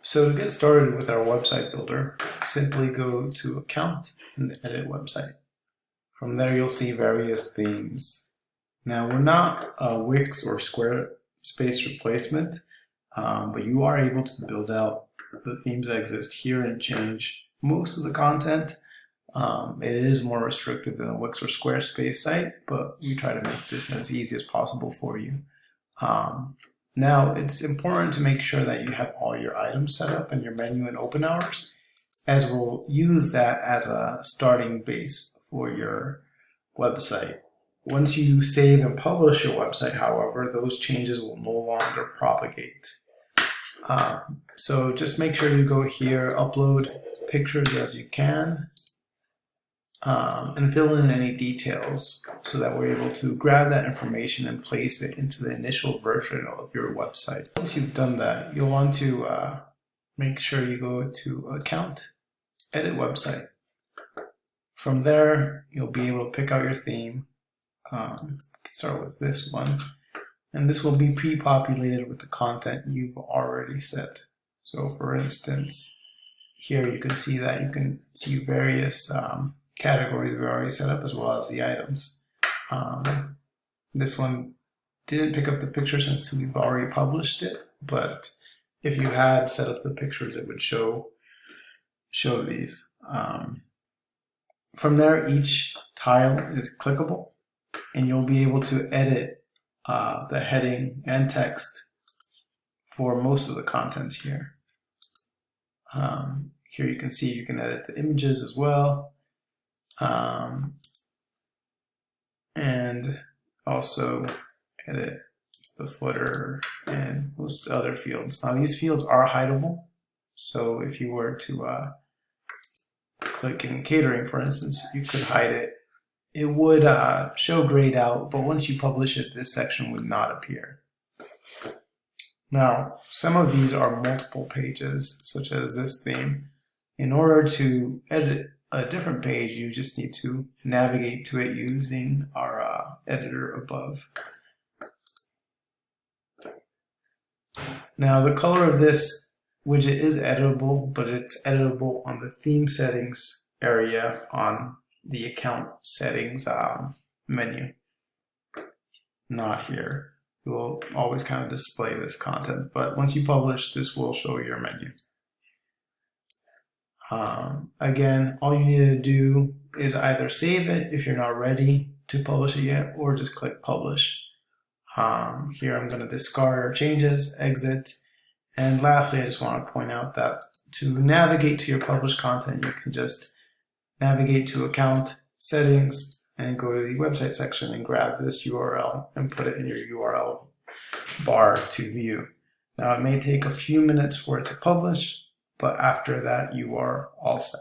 So to get started with our website builder, simply go to Account and Edit Website. From there, you'll see various themes. Now, we're not a Wix or Squarespace replacement, but you are able to build out the themes that exist here and change most of the content. It is more restrictive than a Wix or Squarespace site, but we try to make this as easy as possible for you. Now, it's important to make sure that you have all your items set up and your menu and open hours, as we'll use that as a starting base for your website. Once you save and publish your website, however, those changes will no longer propagate. So just make sure you go here, upload pictures as you can, and fill in any details so that we're able to grab that information and place it into the initial version of your website. Once you've done that, you'll want to make sure you go to Account, Edit Website. From there, you'll be able to pick out your theme. Start with this one, and this will be pre-populated with the content you've already set. So for instance, here you can see that you can see various categories we already set up, as well as the items. This one didn't pick up the picture since we've already published it, but if you had set up the pictures, it would show these. From there, each tile is clickable, and you'll be able to edit the heading and text for most of the content here. Here you can see you can edit the images as well. And also edit the footer and most other fields. Now these fields are hideable, so if you were to click in catering, for instance, you could hide it. It would show grayed out, but once you publish it, this section would not appear. Now, some of these are multiple pages, such as this theme. In order to edit a different page, you just need to navigate to it using our editor above. Now, the color of this widget is editable, but it's editable on the theme settings area on the account settings menu, not here. It will always kind of display this content, but once you publish, this will show your menu. Again, all you need to do is either save it if you're not ready to publish it yet, or just click publish. Here I'm going to discard our changes, exit, and lastly I just want to point out that to navigate to your published content, you can just navigate to Account, Settings, and go to the website section and grab this URL and put it in your URL bar to view. Now it may take a few minutes for it to publish, but after that, you are all set.